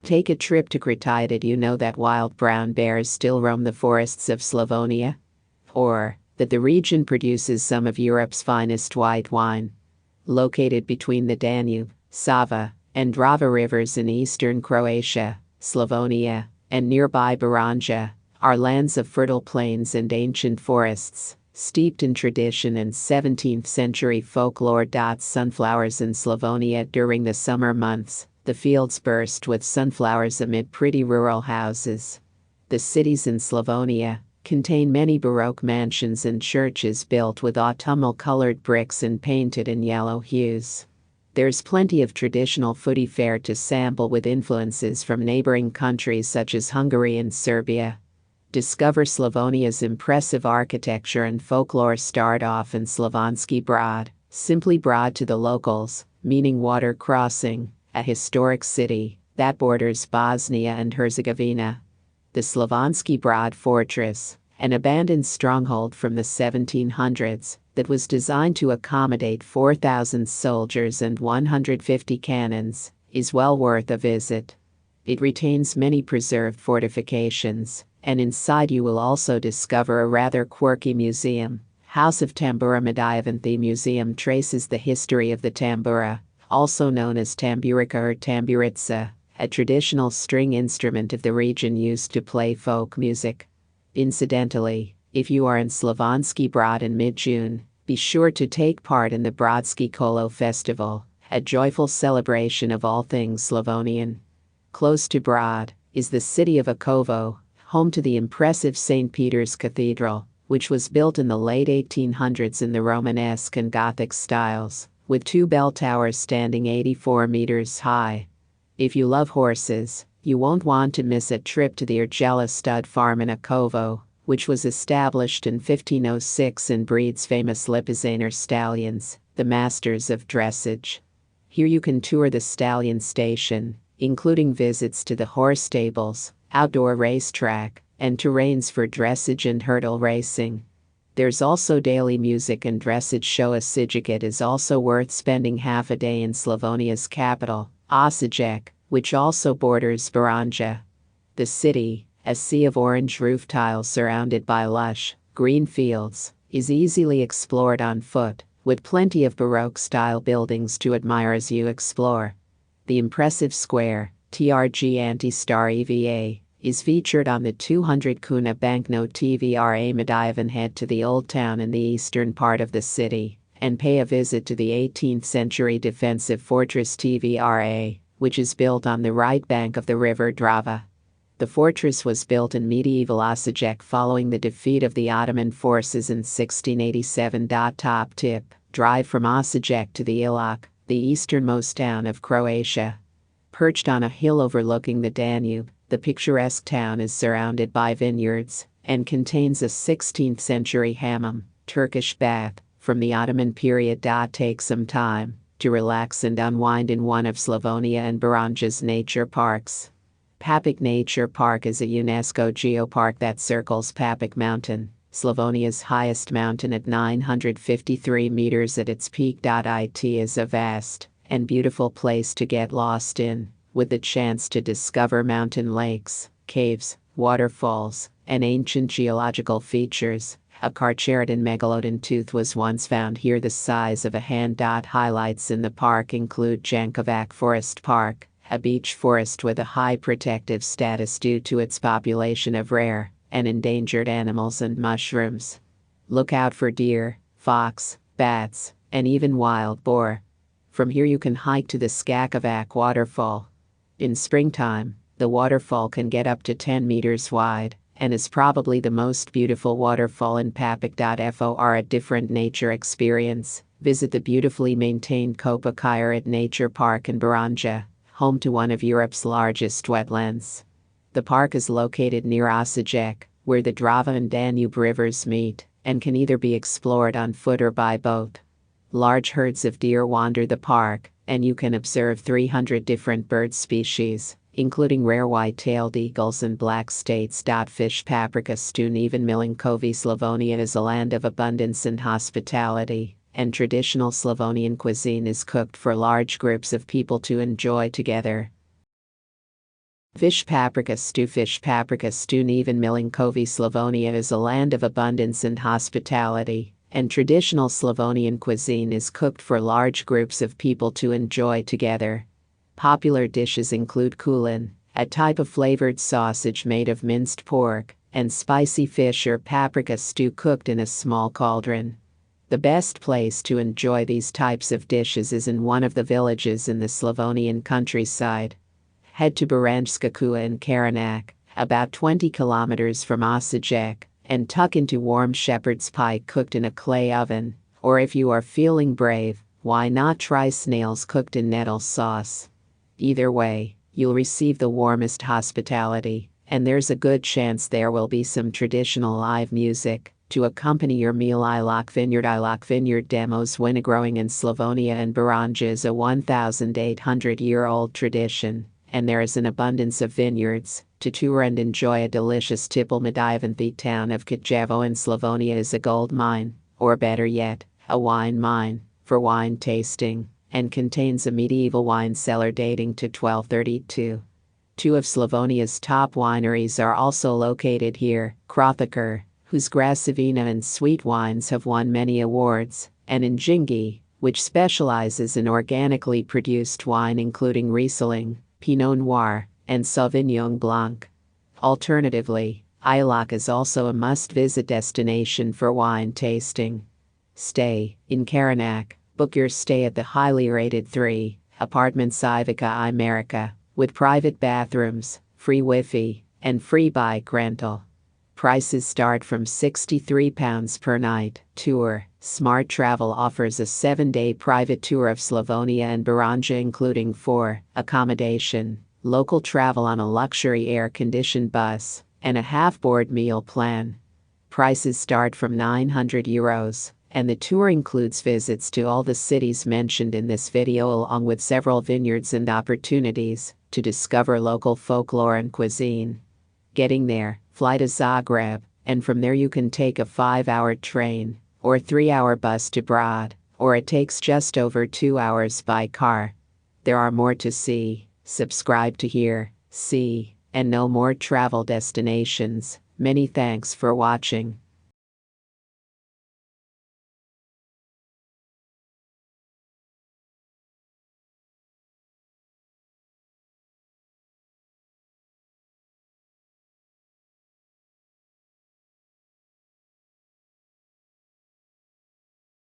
Take a trip to Croatia. Did you know that wild brown bears still roam the forests of Slavonia? Or that the region produces some of Europe's finest white wine? Located between the Danube, Sava, and Drava rivers in eastern Croatia, Slavonia, and nearby Baranja, are lands of fertile plains and ancient forests, steeped in tradition and 17th-century folklore. Sunflowers in Slavonia. During the summer months, the fields burst with sunflowers amid pretty rural houses. The cities in Slavonia contain many Baroque mansions and churches built with autumnal-colored bricks and painted in yellow hues. There's plenty of traditional foodie fare to sample with influences from neighboring countries such as Hungary and Serbia. Discover Slavonia's impressive architecture and folklore. Start off in Slavonski Brod, simply Brod to the locals, meaning water crossing, a historic city that borders Bosnia and Herzegovina. The Slavonski Brod Fortress, an abandoned stronghold from the 1700s that was designed to accommodate 4,000 soldiers and 150 cannons, is well worth a visit. It retains many preserved fortifications, and inside you will also discover a rather quirky museum. House of Tambura Mediavan. The museum traces the history of the tambura, also known as tamburica or tamburitsa, a traditional string instrument of the region used to play folk music. Incidentally, if you are in Slavonski Brod in mid-June, be sure to take part in the Brodski Kolo Festival, a joyful celebration of all things Slavonian. Close to Brod is the city of Akovo, home to the impressive St. Peter's Cathedral, which was built in the late 1800s in the Romanesque and Gothic styles, with two bell towers standing 84 meters high. If you love horses, you won't want to miss a trip to the Ergela stud farm in Akovo, which was established in 1506 and breeds famous Lipizzanner stallions, the masters of dressage. Here you can tour the stallion station, including visits to the horse stables, outdoor racetrack, and terrains for dressage and hurdle racing. There's also daily music and dressage show. Osijek is also worth spending half a day in Slavonia's capital, Osijek, which also borders Baranja. The city, a sea of orange roof tiles surrounded by lush, green fields, is easily explored on foot, with plenty of Baroque-style buildings to admire as you explore. The impressive square, TRG Anti-Star EVA, is featured on the 200 kuna banknote. TVRA Mediavan. Head to the old town in the eastern part of the city, and pay a visit to the 18th century defensive fortress TVRA, which is built on the right bank of the river Drava. The fortress was built in medieval Osijek following the defeat of the Ottoman forces in 1687. Top tip: drive from Osijek to the Ilok, the easternmost town of Croatia. Perched on a hill overlooking the Danube, the picturesque town is surrounded by vineyards and contains a 16th century hammam, Turkish bath, from the Ottoman period. Take some time to relax and unwind in one of Slavonia and Baranja's nature parks. Papuk Nature Park is a UNESCO geopark that circles Papuk Mountain, Slavonia's highest mountain at 953 meters at its peak. It is a vast and beautiful place to get lost in, with the chance to discover mountain lakes, caves, waterfalls, and ancient geological features. A Carcharodon megalodon tooth was once found here the size of a hand. Highlights in the park include Jankovac Forest Park, a beech forest with a high protective status due to its population of rare and endangered animals and mushrooms. Look out for deer, fox, bats, and even wild boar. From here you can hike to the Skakavac waterfall. In springtime, the waterfall can get up to 10 meters wide, and is probably the most beautiful waterfall in Papuk. For a different nature experience, visit the beautifully maintained Kopa Kairat Nature Park in Baranja, home to one of Europe's largest wetlands. The park is located near Osijek, where the Drava and Danube rivers meet, and can either be explored on foot or by boat. Large herds of deer wander the park, and you can observe 300 different bird species, including rare white-tailed eagles and black states. Fish paprika stew. Even Milinkovi. Slavonia is a land of abundance and hospitality, and traditional Slavonian cuisine is cooked for large groups of people to enjoy together. Fish paprika stew. Fish paprika stew. Even Milinkovi. Slavonia is a land of abundance and hospitality, and traditional Slavonian cuisine is cooked for large groups of people to enjoy together. Popular dishes include kulin, a type of flavored sausage made of minced pork, and spicy fish or paprika stew cooked in a small cauldron. The best place to enjoy these types of dishes is in one of the villages in the Slavonian countryside. Head to Baranjska Kua in Karanak, about 20 kilometers from Osijek, and tuck into warm shepherd's pie cooked in a clay oven, or if you are feeling brave, why not try snails cooked in nettle sauce? Either way, you'll receive the warmest hospitality, and there's a good chance there will be some traditional live music to accompany your meal. Ilok Vineyard demos. Winogrowing in Slavonia and Baranja is a 1,800-year-old tradition, and there is an abundance of vineyards to tour and enjoy. A delicious tipple. Medivan. The town of Kraljevo in Slavonia is a gold mine, or better yet, a wine mine, for wine tasting, and contains a medieval wine cellar dating to 1232. Two of Slavonia's top wineries are also located here, Croatia, whose Grasovina and sweet wines have won many awards, and in Jingi, which specializes in organically produced wine including Riesling, Pinot Noir, and Sauvignon Blanc. Alternatively, Ilok is also a must-visit destination for wine tasting. Stay in Karanak. Book your stay at the highly rated 3 Apartments Ivica Imerica, with private bathrooms, free Wi-Fi, and free bike rental. Prices start from £63 per night. Tour. Smart Travel offers a 7-day private tour of Slavonia and Baranja including 4 accommodation, local travel on a luxury air-conditioned bus, and a half-board meal plan. Prices start from €900, and the tour includes visits to all the cities mentioned in this video along with several vineyards and opportunities to discover local folklore and cuisine. Getting there, fly to Zagreb, and from there you can take a 5-hour train or 3-hour bus to Brod, or it takes just over 2 hours by car. There are more to see. Subscribe to hear, see, and know more travel destinations. Many thanks for watching.